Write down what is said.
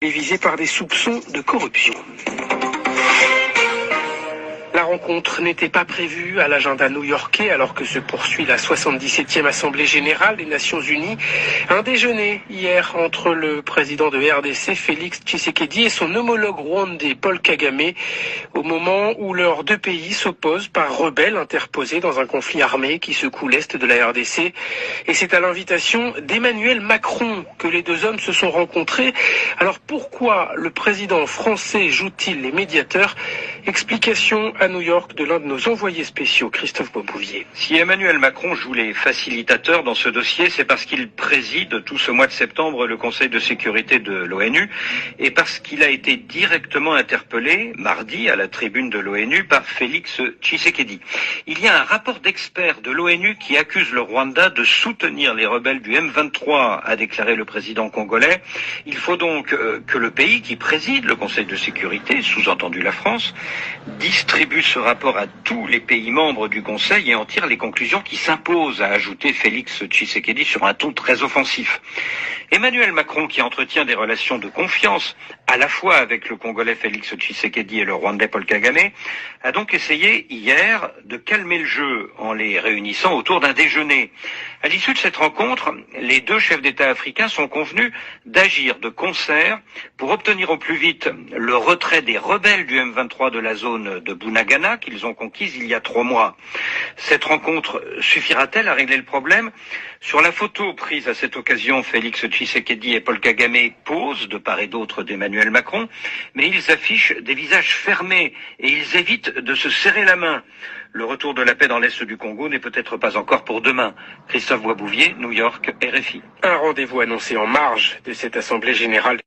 est visé par des soupçons de corruption. La rencontre n'était pas prévue à l'agenda new-yorkais alors que se poursuit la 77e Assemblée Générale des Nations Unies. Un déjeuner hier entre le président de RDC, Félix Tshisekedi, et son homologue rwandais, Paul Kagame, au moment où leurs deux pays s'opposent par rebelles interposés dans un conflit armé qui secoue l'est de la RDC. Et c'est à l'invitation d'Emmanuel Macron que les deux hommes se sont rencontrés. Alors pourquoi le président français joue-t-il les médiateurs? Explication à New York de l'un de nos envoyés spéciaux, Christophe Beaubouvier. Si Emmanuel Macron joue les facilitateurs dans ce dossier, c'est parce qu'il préside tout ce mois de septembre le Conseil de sécurité de l'ONU et parce qu'il a été directement interpellé mardi à la tribune de l'ONU par Félix Tshisekedi. Il y a un rapport d'experts de l'ONU qui accuse le Rwanda de soutenir les rebelles du M23, a déclaré le président congolais. Il faut donc que le pays qui préside le Conseil de sécurité, sous-entendu la France, distribue ce rapport à tous les pays membres du Conseil et en tire les conclusions qui s'imposent, a ajouté Félix Tshisekedi sur un ton très offensif. Emmanuel Macron, qui entretient des relations de confiance à la fois avec le Congolais Félix Tshisekedi et le Rwandais Paul Kagame, a donc essayé hier de calmer le jeu en les réunissant autour d'un déjeuner. À l'issue de cette rencontre, les deux chefs d'État africains sont convenus d'agir de concert pour obtenir au plus vite le retrait des rebelles du M23 de la zone de Bunagana qu'ils ont conquise il y a 3 mois. Cette rencontre suffira-t-elle à régler le problème? Sur la photo prise à cette occasion, Félix Tshisekedi et Paul Kagame posent de part et d'autre d'Emmanuel Macron, mais ils affichent des visages fermés et ils évitent de se serrer la main. Le retour de la paix dans l'est du Congo n'est peut-être pas encore pour demain. Christophe Beaubouvier, New York, RFI. Un rendez-vous annoncé en marge de cette Assemblée Générale.